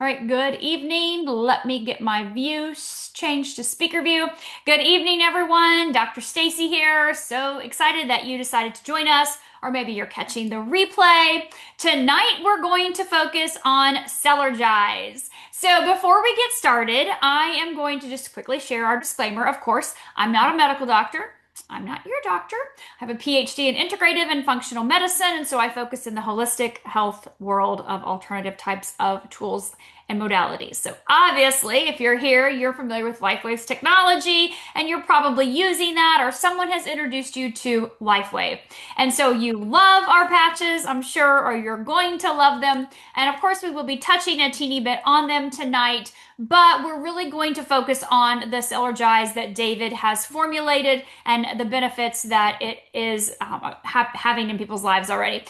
All right, good evening. Let me get my views changed to speaker view. Good evening, everyone. Dr. Stacy here. So excited that you decided to join us, or maybe you're catching the replay. Tonight, we're going to focus on Cellergize. So before we get started, I am going to just quickly share our disclaimer. Of course, I'm not a medical doctor. I'm not your doctor. I have a PhD in integrative and functional medicine, and so I focus in the holistic health world of alternative types of tools and modalities. So obviously, if you're here, you're familiar with LifeWave's technology, and you're probably using that, or someone has introduced you to LifeWave. And so you love our patches, I'm sure, or you're going to love them. And of course, we will be touching a teeny bit on them tonight, but we're really going to focus on the Cellergize that David has formulated and the benefits that it is having in people's lives already.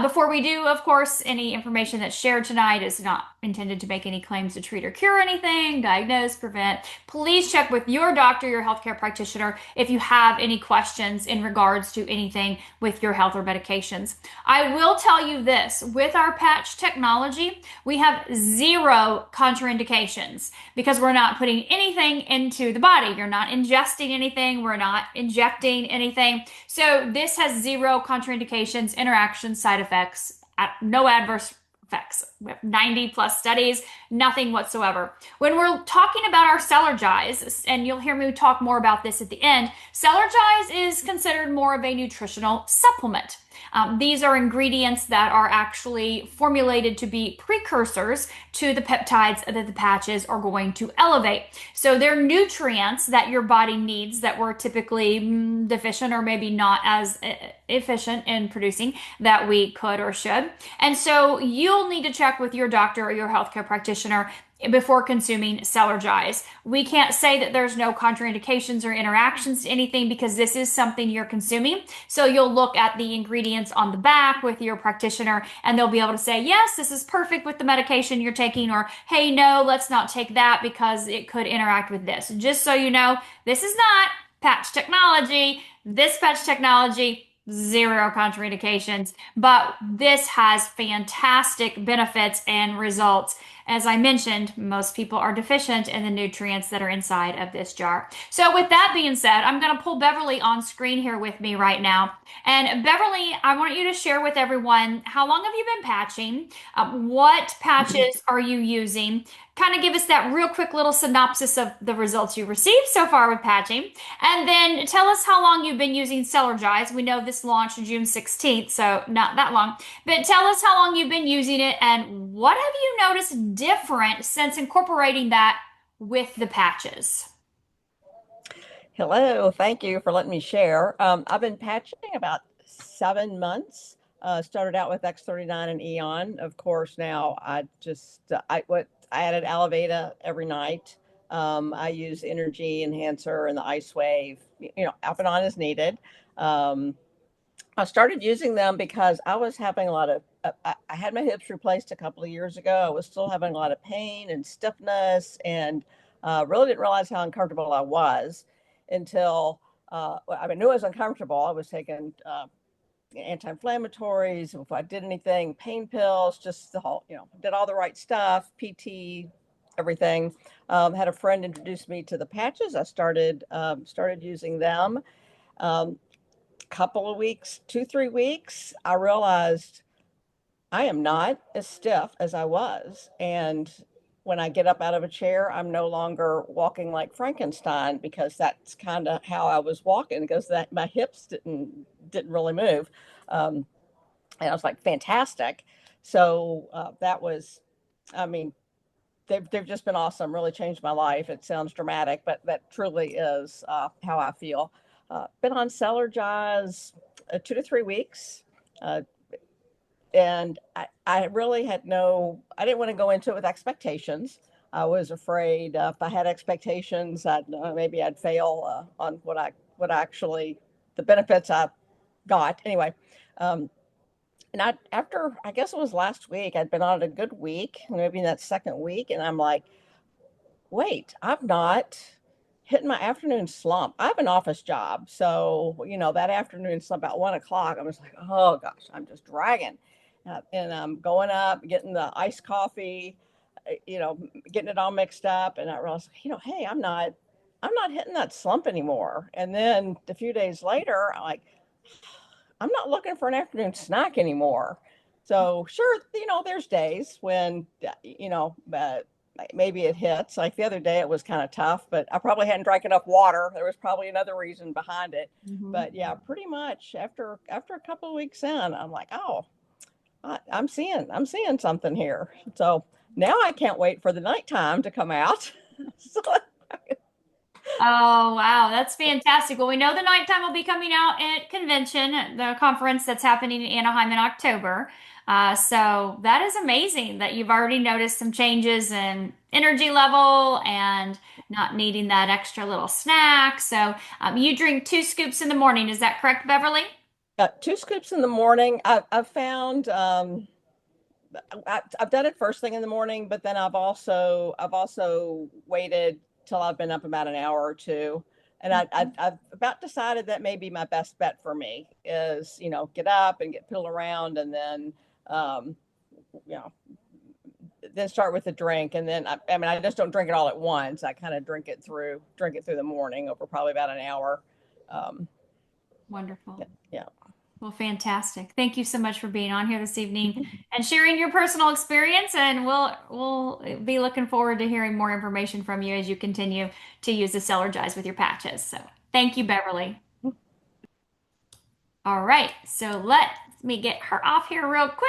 Before we do, of course, any information that's shared tonight is not intended to make any claims to treat or cure anything, diagnose, prevent. Please check with your doctor, your healthcare practitioner, if you have any questions in regards to anything with your health or medications. I will tell you this, with our patch technology, we have zero contraindications because we're not putting anything into the body. You're not ingesting anything. We're not injecting anything. So this has zero contraindications, interactions, side effects, no adverse effects. We have 90 plus studies, nothing whatsoever. When we're talking about our Cellergize, and you'll hear me talk more about this at the end, Cellergize is considered more of a nutritional supplement. These are ingredients that are actually formulated to be precursors to the peptides that the patches are going to elevate. So they're nutrients that your body needs that we're typically deficient or maybe not as efficient in producing that we could or should. And so you'll need to check with your doctor or your healthcare practitioner before consuming Cellergize. We can't say that there's no contraindications or interactions to anything because this is something you're consuming. So you'll look at the ingredients on the back with your practitioner and they'll be able to say, yes, this is perfect with the medication you're taking, or hey, no, let's not take that because it could interact with this. Just so you know, this is not patch technology. This patch technology, zero contraindications, but this has fantastic benefits and results. As I mentioned, most people are deficient in the nutrients that are inside of this jar. So with that being said, I'm going to pull Beverly on screen here with me right now. And Beverly, I want you to share with everyone, how long have you been patching? What patches are you using? Kind of give us that real quick little synopsis of the results you received so far with patching. And then tell us how long you've been using Cellergize. We know this launched June 16th, so not that long. But tell us how long you've been using it and what have you noticed different since incorporating that with the patches? Hello, thank you for letting me share. I've been patching about 7 months. Started out with X39 and Eon. Of course, now I added Alaveda every night. I use Energy Enhancer and the Ice Wave, off and on as needed. I started using them because I was having a lot of, I had my hips replaced a couple of years ago. I was still having a lot of pain and stiffness and really didn't realize how uncomfortable I was until I knew I was uncomfortable. I was taking anti-inflammatories. If I did anything, pain pills, just the whole, did all the right stuff, PT, everything. Had a friend introduce me to the patches. I started using them. Couple of weeks, 2, 3 weeks, I realized I am not as stiff as I was. And when I get up out of a chair, I'm no longer walking like Frankenstein because that's kind of how I was walking because that my hips didn't really move. And I was like, fantastic. So that was, I mean, they've just been awesome, really changed my life. It sounds dramatic, but that truly is how I feel. Been on Cellergize 2 to 3 weeks. Uh, and I really had I didn't want to go into it with expectations. I was afraid if I had expectations, maybe I'd fail on what actually, the benefits I got. Anyway, and after, I guess it was last week, I'd been on it a good week, maybe in that second week. And I'm like, wait, I'm not hitting my afternoon slump. I have an office job. So, that afternoon slump about 1 o'clock, I was like, oh gosh, I'm just dragging. And I'm going up, getting the iced coffee. getting it all mixed up. And I realized, hey, I'm not hitting that slump anymore. And then a few days later, I'm not looking for an afternoon snack anymore. So sure, there's days when, maybe it hits. Like the other day, it was kind of tough, but I probably hadn't drank enough water. There was probably another reason behind it. Mhm. But yeah, pretty much after a couple of weeks in, I'm like, oh, I'm seeing something here. So now I can't wait for the nighttime to come out. So, Oh, wow. That's fantastic. Well, we know the nighttime will be coming out at convention, the conference that's happening in Anaheim in October. So that is amazing that you've already noticed some changes in energy level and not needing that extra little snack. So you drink 2 scoops in the morning. Is that correct, Beverly? 2 scoops in the morning. I've found I've done it first thing in the morning, but then I've also waited till I've been up about an hour or two, and I've about decided that may be my best bet for me is get up and get piddle around, and um, you know then start with the drink, and then I mean I just don't drink it all at once. I kind of drink it through the morning over probably about an hour. Um, Wonderful. yeah. Well, fantastic. Thank you so much for being on here this evening and sharing your personal experience. And we'll be looking forward to hearing more information from you as you continue to use the Cellergize with your patches. So thank you, Beverly. All right, so let me get her off here real quick.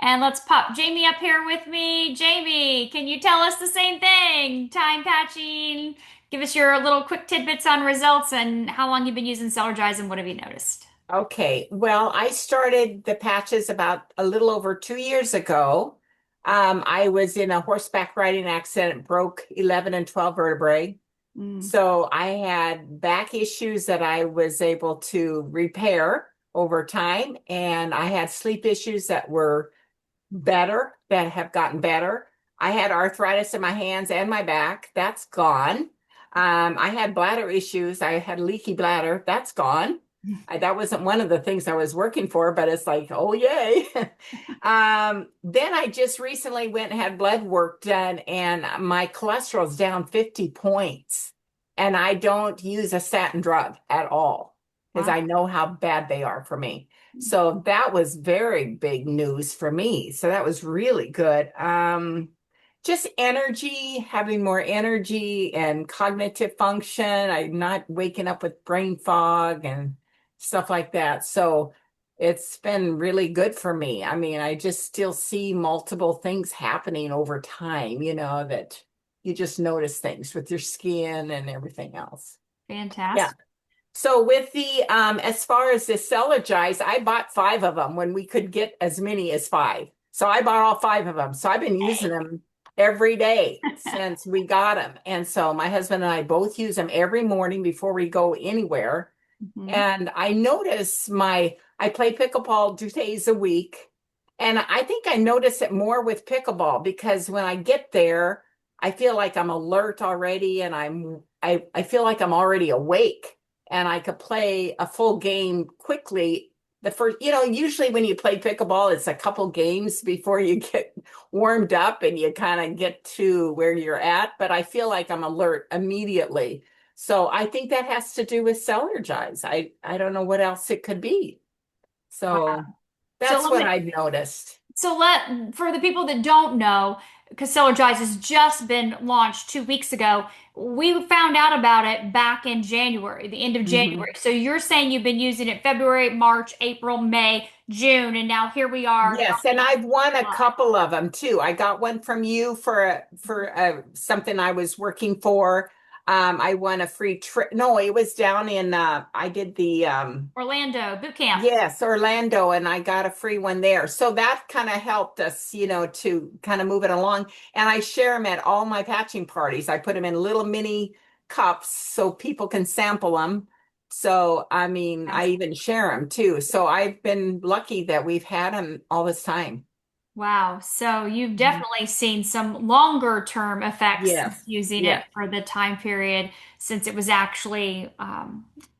And let's pop Jamie up here with me. Jamie, can you tell us the same thing? Time patching. Give us your little quick tidbits on results and how long you've been using Cellergize and what have you noticed? Okay, well, I started the patches about a little over 2 years ago. I was in a horseback riding accident, broke 11 and 12 vertebrae. Mm. So I had back issues that I was able to repair over time, and I had sleep issues that were better, that have gotten better. I had arthritis in my hands and my back. That's gone. I had bladder issues. I had leaky bladder. That's gone. That wasn't one of the things I was working for, but it's like, oh, yay. Then I just recently went and had blood work done, and my cholesterol's down 50 points. And I don't use a statin drug at all because Wow. I know how bad they are for me. So that was very big news for me. So that was really good. Just energy, having more energy and cognitive function. I'm not waking up with brain fog and stuff like that. So it's been really good for me. I mean, I just still see multiple things happening over time, that you just notice things with your skin and everything else. Yeah. Fantastic. So with the as far as the Cellergize, I bought 5 of them when we could get as many as 5. So I bought all 5 of them. So I've been using them every day since we got them. And so my husband and I both use them every morning before we go anywhere. Mhm. And I notice I play pickleball 2 days a week. And I think I notice it more with pickleball because when I get there, I feel like I'm alert already and I feel like I'm already awake and I could play a full game quickly. The first, usually when you play pickleball, it's a couple games before you get warmed up and you kind of get to where you're at. But I feel like I'm alert immediately. So I think that has to do with Cellergize. I don't know what else it could be. So So that's let what me, I've noticed. for the people that don't know, because Cellergize has just been launched 2 weeks ago. We found out about it back in January, the end of Mhm. January. So you're saying you've been using it February, March, April, May, June, and now here we are. Yes, and I've won a couple of them too. I got one from you for something I was working for. I won a free trip. No, it was down in I did the Orlando boot camp. yes, Orlando, and I got a free one there. So that kind of helped us, to kind of move it along. And I share them at all my patching parties. I put them in little mini cups so people can sample them. So, I mean, I even share them too. So I've been lucky that we've had them all this time. Wow. So you've Mhm. definitely seen some longer term effects since Yes. using it Yeah. for the time period since it was actually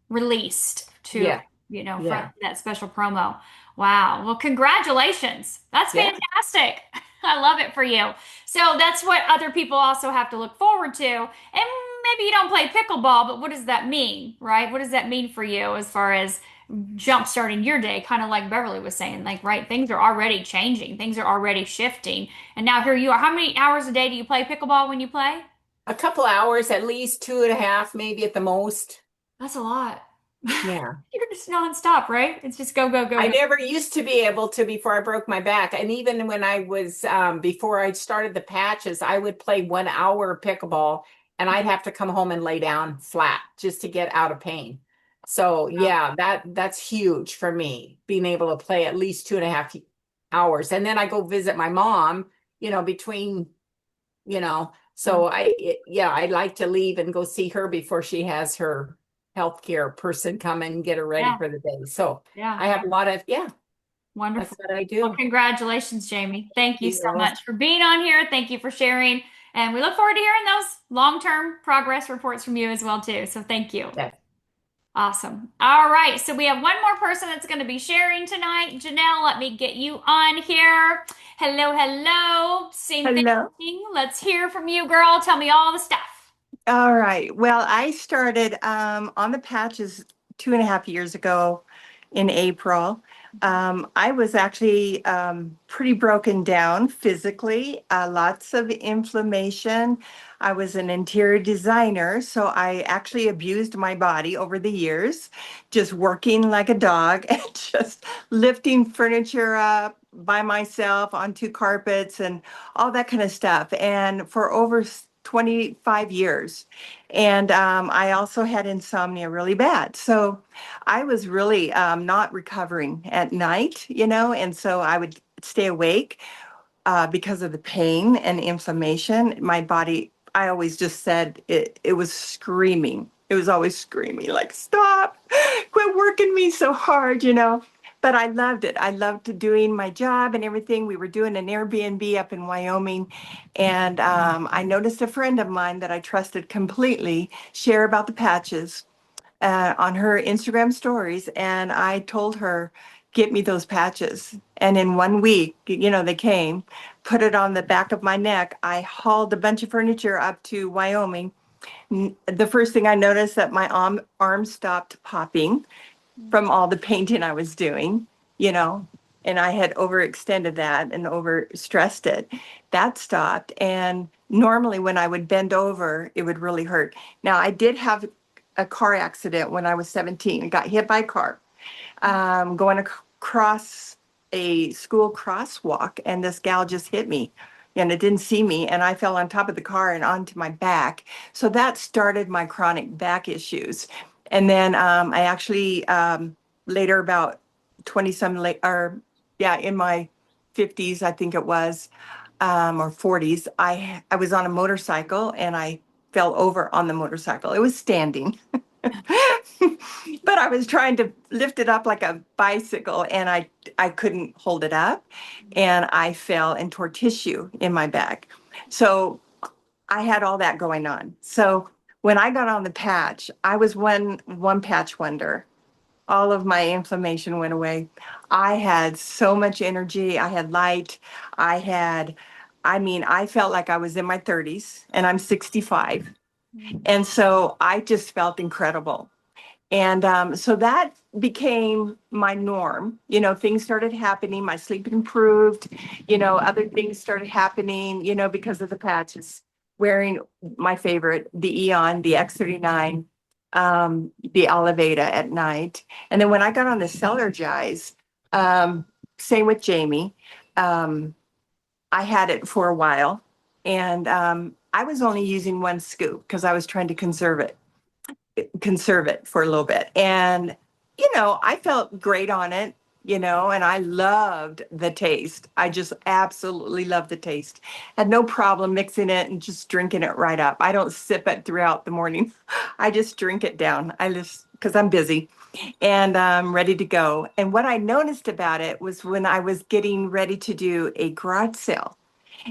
released to, Yeah. for Yeah. that special promo. Wow. Well, congratulations. That's Yeah. fantastic. I love it for you. So that's what other people also have to look forward to. And maybe you don't play pickleball, but what does that mean, right? What does that mean for you as far as jump starting your day? Kind of like Beverly was saying, like, right, things are already changing, things are already shifting. And now here you are. How many hours a day do you play pickleball when you play? A couple hours, at least 2.5, maybe at the most. That's a lot. Yeah. You're just nonstop, right? It's just go, go, go, I go. never used to be able to before I broke my back. And even when I was, before I started the patches, I would play 1 hour pickleball and I'd have to come home and lay down flat just to get out of pain. So yeah, that's huge for me, being able to play at least 2.5 hours. And then I go visit my mom, between, Oh, so yeah, I'd like to leave and go see her before she has her healthcare person come and get her ready yeah, for the day. So yeah. I have a lot of, yeah, that's Wonderful. what I Well, do. congratulations, Jamie. Thank you so You. much for being on here. Thank you for sharing. And we look forward to hearing those long-term progress reports from you as well, too. So thank you. Yeah. Awesome. All right. So we have one more person that's going to be sharing tonight. Janelle, let me get you on here. Hello, hello. Same thing. Hello. Let's hear from you, girl. Tell me all the stuff. All right. Well, I started on the patches 2.5 years ago in April. I was actually pretty broken down physically, lots of inflammation. I was an interior designer, so I actually abused my body over the years, just working like a dog and just lifting furniture up by myself onto carpets and all that kind of stuff. And for over 25 years. And I also had insomnia really bad. So I was really not recovering at night, and so I would stay awake because of the pain and inflammation. My body, I always just said it was screaming. It was always screaming, like, stop, quit working me so hard. But I loved it. I loved doing my job and everything. We were doing an Airbnb up in Wyoming. And I noticed a friend of mine that I trusted completely share about the patches on her Instagram stories. And I told her, get me those patches. And in 1 week, they came, put it on the back of my neck. I hauled a bunch of furniture up to Wyoming. The first thing I noticed that my arm stopped popping from all the painting I was doing, you know, and I had overextended that and overstressed it. That stopped. And normally when I would bend over, it would really hurt. Now, I did have a car accident when I was 17 and got hit by a car going across a school crosswalk, and this gal just hit me. And it didn't see me, and I fell on top of the car and onto my back. So that started my chronic back issues. And then I actually later, about 20 some late, or yeah, in my 50s, I think it was, or 40s, I was on a motorcycle and I fell over on the motorcycle. It was standing. But I was trying to lift it up like a bicycle, and I couldn't hold it up, and I fell and tore tissue in my back. So I had all that going on. So when I got on the patch, I was one patch wonder. All of my inflammation went away. I had so much energy. I had light. I felt like I was in my 30s, and I'm 65. And so I just felt incredible. And so that became my norm. Things started happening. My sleep improved. Other things started happening, because of the patches. Wearing my favorite, the Eon, the X39, the Elevata at night. And then when I got on the Cellergize, same with Jamie, I had it for a while. And I was only using one scoop because I was trying to conserve it for a little bit. And, I felt great on it, and I loved the taste. I just absolutely loved the taste. Had no problem mixing it and just drinking it right up. I don't sip it throughout the morning. I just drink it down. Because I'm busy and I'm ready to go. And what I noticed about it was when I was getting ready to do a garage sale.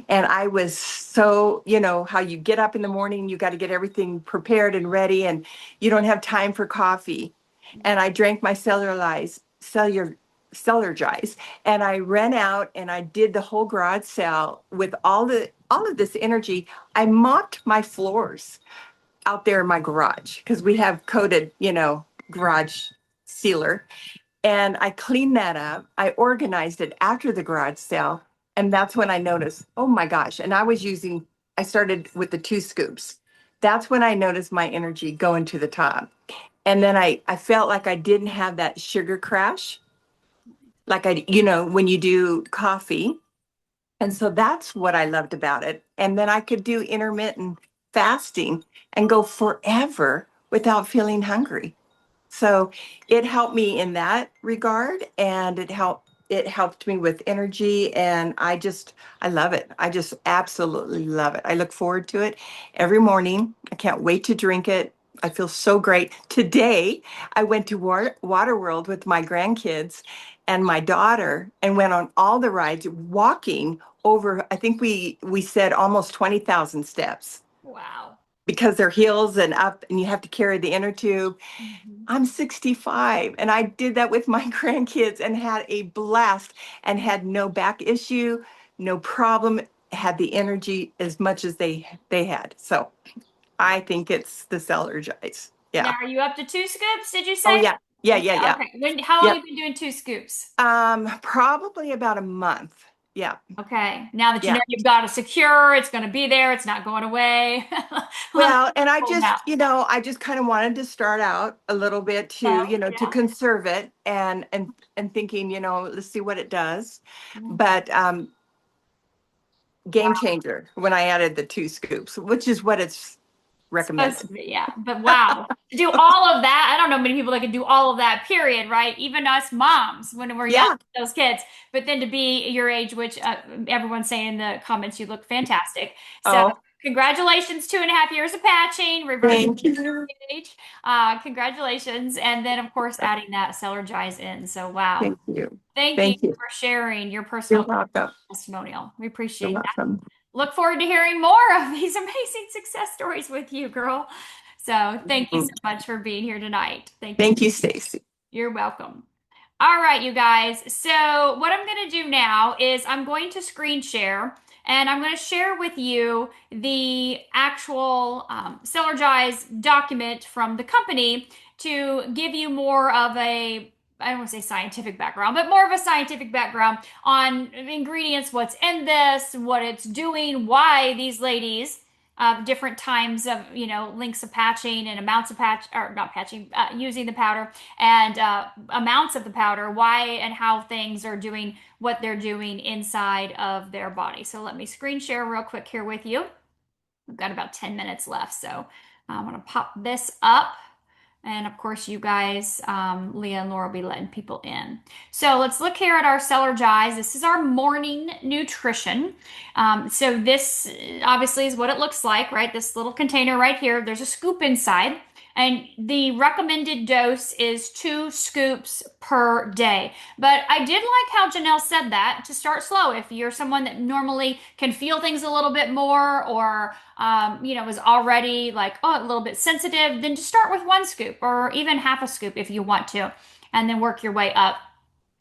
And I was so, how you get up in the morning, you got to get everything prepared and ready, and you don't have time for coffee. And I drank my cellular Cellergize, and I ran out and I did the whole garage sale with all of this energy. I mopped my floors out there in my garage because we have coated, garage sealer. And I cleaned that up. I organized it after the garage sale. And that's when I noticed, oh my gosh. And I started with the 2 scoops. That's when I noticed my energy going to the top. And then I felt like I didn't have that sugar crash, like when you do coffee. And so that's what I loved about it. And then I could do intermittent fasting and go forever without feeling hungry. So it helped me in that regard, and it helped me with energy, and I love it. I just absolutely love it. I look forward to it every morning. I can't wait to drink it. I feel so great. Today, I went to Water World with my grandkids and my daughter and went on all the rides, walking over, I think we said almost 20,000 steps Wow. because they're hills and up, and you have to carry the inner tube. Mhm. I'm 65 and I did that with my grandkids and had a blast and had no back issue, no problem, had the energy as much as they had. So I think it's the Cellergize. Now, Yeah. are you up to 2 scoops, did you Oh say? yeah. Yeah, yeah, yeah. Okay. How long Yep. have you been doing 2 scoops? Probably about a month. Yeah. Okay. Now that you Yeah. know you've got it secure, it's going to be there, it's not going away. Let me Well, and I hold out. just kind of wanted to start out a little bit to, Okay. to Yeah. conserve it and thinking, let's see what it does. Mhm. But game changer when I added the 2 scoops, which is what it's Supposed to recommended. be, yeah. But wow, to do all of that, I don't know many people that can do all of that, period, right? Even us moms when we're young, Yeah. those kids. But then to be your age, which everyone's saying in the comments, you look fantastic. So Oh, congratulations, 2.5 years of patching, reversing thank you. age. Congratulations. And then, of course, adding that Cellergize in. So wow. Thank you. Thank you Thank you. for sharing your You're personal welcome. testimonial. We You're appreciate that. welcome. Look forward to hearing more of these amazing success stories with you, girl. So thank you so much for being here tonight. Thank you. Thank you, Staci. You're welcome. All right, you guys. So what I'm going to do now is I'm going to screen share and I'm going to share with you the actual Cellergize document from the company to give you more of a, I don't want to say scientific background, but more of a scientific background on ingredients, what's in this, what it's doing, why these ladies different times of lengths of patching and amounts of patch or not patching using the powder and amounts of the powder, why and how things are doing what they're doing inside of their body. So let me screen share real quick here with you. We've got about 10 minutes left, so I'm going to pop this up. And of course, you guys, Leah and Laura will be letting people in. So let's look here at our Cellergize. This is our morning nutrition. So this obviously is what it looks like, right? This little container right here. There's a scoop inside. And the recommended dose is 2 scoops per day. But I did like how Janelle said that to start slow. If you're someone that normally can feel things a little bit more or, is already like, a little bit sensitive, then just start with 1 scoop or even half a scoop if you want to, and then work your way up.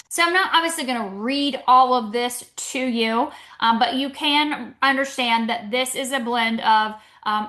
So I'm not obviously going to read all of this to you, but you can understand that this is a blend of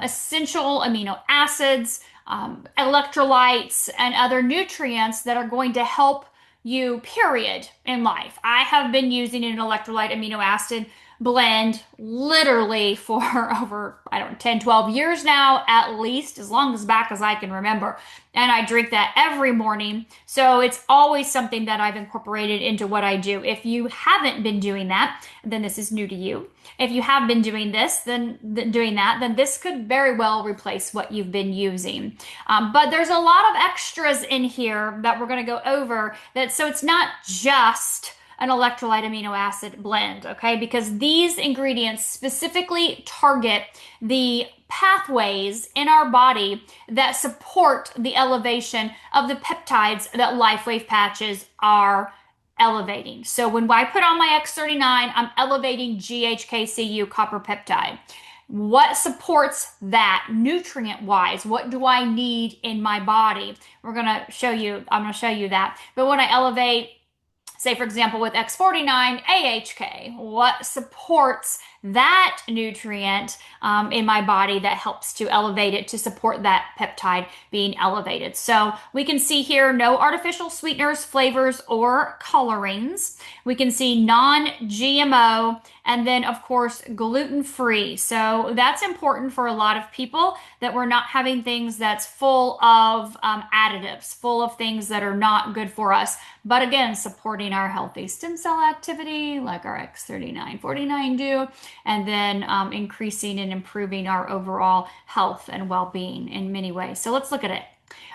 essential amino acids, electrolytes, and other nutrients that are going to help you, period, in life. I have been using an electrolyte amino acid blend literally for over, I don't know, 10, 12 years now, at least, as long as back as I can remember. And I drink that every morning. So it's always something that I've incorporated into what I do. If you haven't been doing that, then this is new to you. If you have been doing this, then this could very well replace what you've been using. But there's a lot of extras in here that we're going to go over that. So it's not just an electrolyte amino acid blend, okay? Because these ingredients specifically target the pathways in our body that support the elevation of the peptides that LifeWave patches are elevating. So when I put on my X39, I'm elevating GHKCU copper peptide. What supports that nutrient wise? What do I need in my body? I'm going to show you that. But when I elevate Say, for example, with X49, AHK, what supports that nutrient in my body that helps to elevate it to support that peptide being elevated. So we can see here no artificial sweeteners, flavors, or colorings. We can see non-GMO, and then of course gluten-free. So that's important for a lot of people, that we're not having things that's full of additives, full of things that are not good for us. But again, supporting our healthy stem cell activity like our X39, 49 do, and then increasing and improving our overall health and well-being in many ways. So let's look at it.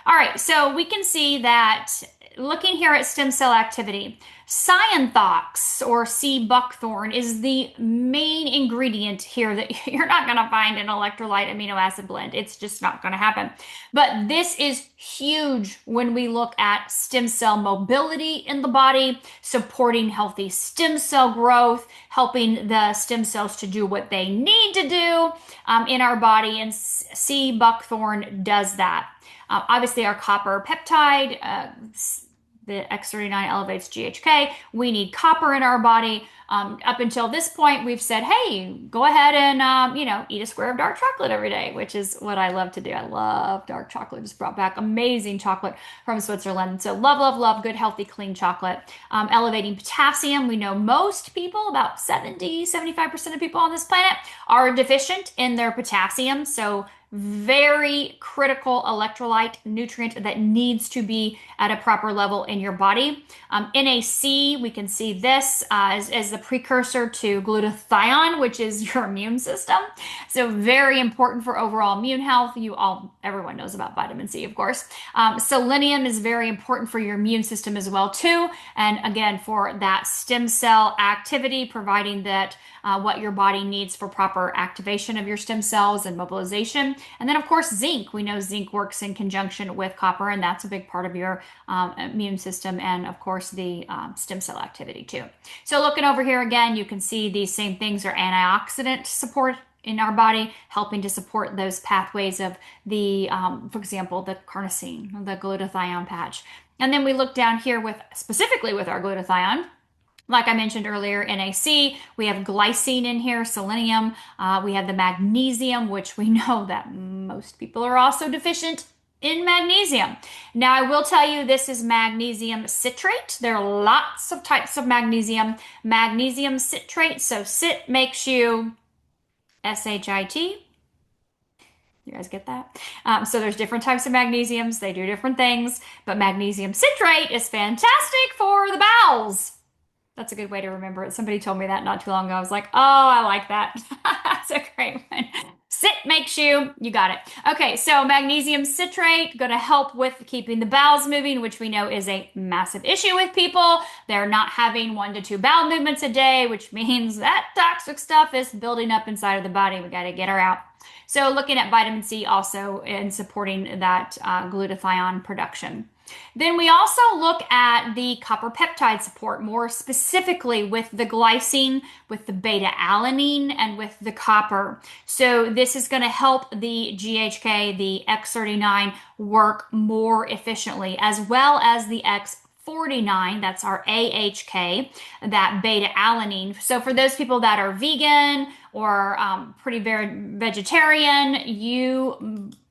All right, so we can see that looking here at stem cell activity, cyanothox or sea buckthorn is the main ingredient here that you're not going to find in electrolyte amino acid blend. It's just not going to happen. But this is huge when we look at stem cell mobility in the body, supporting healthy stem cell growth, helping the stem cells to do what they need to do in our body. And sea buckthorn does that. Obviously, our copper peptide, the X39 elevates GHK. We need copper in our body. Up until this point, we've said, hey, go ahead and, eat a square of dark chocolate every day, which is what I love to do. I love dark chocolate. Just brought back amazing chocolate from Switzerland. So love, love, love good, healthy, clean chocolate. Elevating potassium. We know most people, about 75% of people on this planet, are deficient in their potassium. So very critical electrolyte nutrient that needs to be at a proper level in your body. NAC, we can see this as the precursor to glutathione, which is your immune system. So very important for overall immune health. Everyone knows about vitamin C, of course. Selenium is very important for your immune system as well, too. And again, for that stem cell activity, providing that what your body needs for proper activation of your stem cells and mobilization. And then, of course, zinc. We know zinc works in conjunction with copper, and that's a big part of your immune system and, of course, the stem cell activity, too. So looking over here again, you can see these same things are antioxidant support in our body, helping to support those pathways of the, for example, the carnosine, the glutathione patch. And then we look down here specifically with our glutathione. Like I mentioned earlier, NAC, we have glycine in here, selenium, we have the magnesium, which we know that most people are also deficient in magnesium. Now, I will tell you this is magnesium citrate. There are lots of types of magnesium. Magnesium citrate, so cit makes you SHIT. You guys get that? So there's different types of magnesiums. They do different things, but magnesium citrate is fantastic for the bowels. That's a good way to remember it. Somebody told me that not too long ago. I was like, oh, I like that. That's a great one. Sit makes you got it. Okay, so magnesium citrate going to help with keeping the bowels moving, which we know is a massive issue with people. They're not having 1 to 2 bowel movements a day, which means that toxic stuff is building up inside of the body. We got to get her out. So looking at vitamin C also in supporting that glutathione production. Then we also look at the copper peptide support, more specifically with the glycine, with the beta-alanine, and with the copper. So this is going to help the GHK, the X39, work more efficiently, as well as the X49, that's our AHK, that beta-alanine. So for those people that are vegan or pretty vegetarian,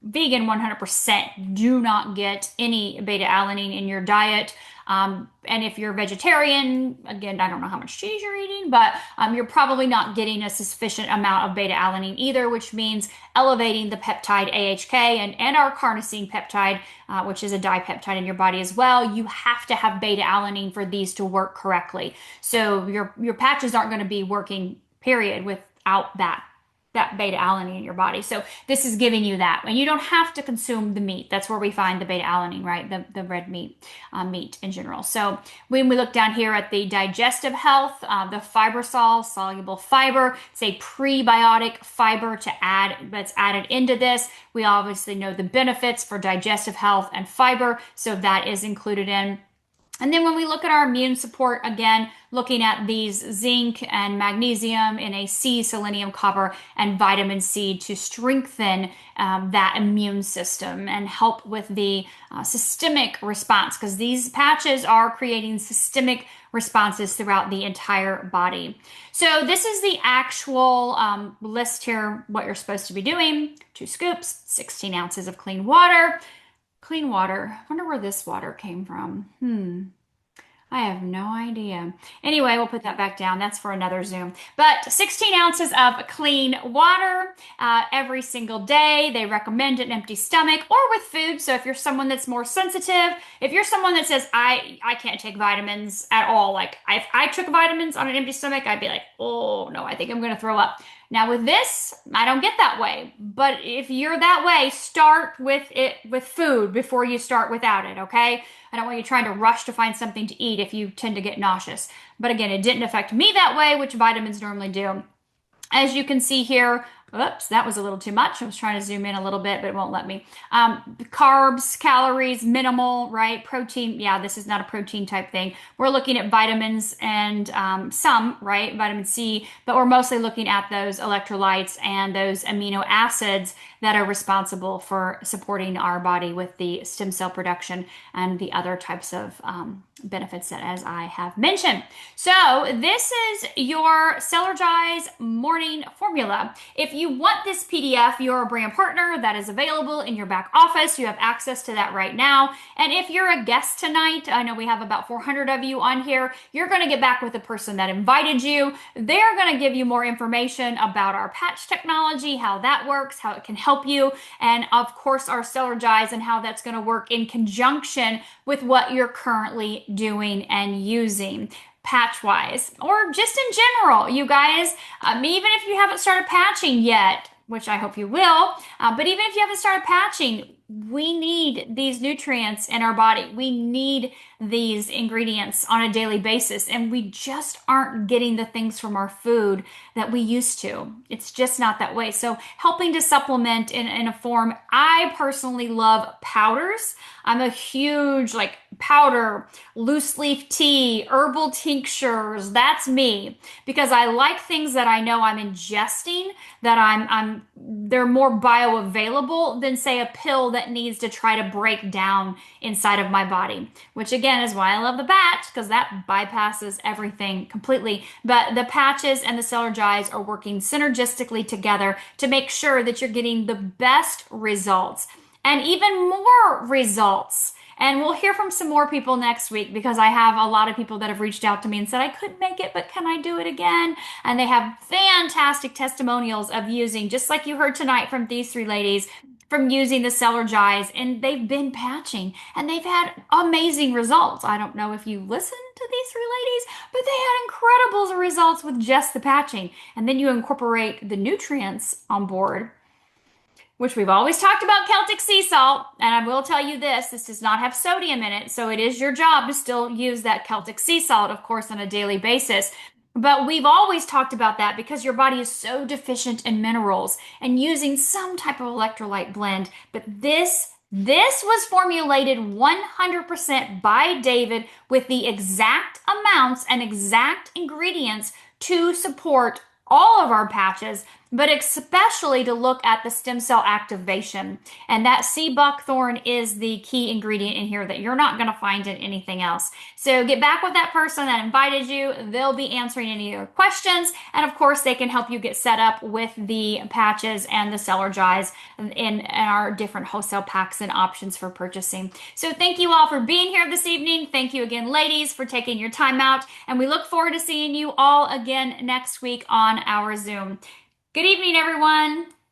vegan 100% do not get any beta-alanine in your diet. And if you're vegetarian, again, I don't know how much cheese you're eating, but you're probably not getting a sufficient amount of beta-alanine either, which means elevating the peptide AHK and our carnosine peptide, which is a dipeptide in your body as well. You have to have beta-alanine for these to work correctly. So your patches aren't going to be working, period, without that beta-alanine in your body. So this is giving you that. And you don't have to consume the meat. That's where we find the beta-alanine, right? The red meat, meat in general. So when we look down here at the digestive health, the fibersol, soluble fiber, it's a prebiotic fiber that's added into this. We obviously know the benefits for digestive health and fiber, so that is included in. And then when we look at our immune support, again, looking at these zinc and magnesium, NaC, selenium, copper, and vitamin C to strengthen that immune system and help with the systemic response, because these patches are creating systemic responses throughout the entire body. So this is the actual list here, what you're supposed to be doing. 2 scoops, 16 ounces of clean water. Clean water. I wonder where this water came from. I have no idea. Anyway, we'll put that back down. That's for another Zoom. But 16 ounces of clean water every single day. They recommend an empty stomach or with food. So if you're someone that's more sensitive, if you're someone that says, I can't take vitamins at all, like if I took vitamins on an empty stomach, I'd be like, oh no, I think I'm going to throw up. Now with this, I don't get that way. But if you're that way, start with it with food before you start without it, okay? I don't want you trying to rush to find something to eat if you tend to get nauseous. But again, it didn't affect me that way, which vitamins normally do. As you can see here, oops, that was a little too much. I was trying to zoom in a little bit, but it won't let me. Carbs, calories, minimal, right? Protein, yeah, this is not a protein type thing. We're looking at vitamins and some, right? Vitamin C, but we're mostly looking at those electrolytes and those amino acids that are responsible for supporting our body with the stem cell production and the other types of benefits that as I have mentioned. So this is your Cellergize Morning formula. If you want this PDF, you're a brand partner that is available in your back office. You have access to that right now. And if you're a guest tonight, I know we have about 400 of you on here, you're going to get back with the person that invited you. They're going to give you more information about our patch technology, how that works, how it can help you, and of course our Cellergize and how that's going to work in conjunction with what you're currently doing and using patch wise or just in general, you guys. Even if you haven't started patching yet, which I hope you will, but even if you haven't started patching, we need these nutrients in our body. We need these ingredients on a daily basis, and we just aren't getting the things from our food that we used to. It's just not that way. So helping to supplement in a form, I personally love powders. I'm a huge like powder, loose leaf tea, herbal tinctures. That's me because I like things that I know I'm ingesting, that they're more bioavailable than say a pill that needs to try to break down inside of my body, which again is why I love the patch, because that bypasses everything completely. But the patches and the Cellergize are working synergistically together to make sure that you're getting the best results and even more results. And we'll hear from some more people next week because I have a lot of people that have reached out to me and said, I couldn't make it, but can I do it again? And they have fantastic testimonials of using, just like you heard tonight from these 3 ladies, from using the Cellergize, and they've been patching and they've had amazing results. I don't know if you listened to these 3 ladies, but they had incredible results with just the patching. And then you incorporate the nutrients on board, which we've always talked about Celtic sea salt. And I will tell you this does not have sodium in it. So it is your job to still use that Celtic sea salt, of course, on a daily basis. But we've always talked about that because your body is so deficient in minerals and using some type of electrolyte blend. But this was formulated 100% by David with the exact amounts and exact ingredients to support all of our patches, but especially to look at the stem cell activation. And that sea buckthorn is the key ingredient in here that you're not going to find in anything else. So get back with that person that invited you. They'll be answering any of your questions. And of course, they can help you get set up with the patches and the Cellergize in our different wholesale packs and options for purchasing. So thank you all for being here this evening. Thank you again, ladies, for taking your time out. And we look forward to seeing you all again next week on our Zoom. Good evening, everyone.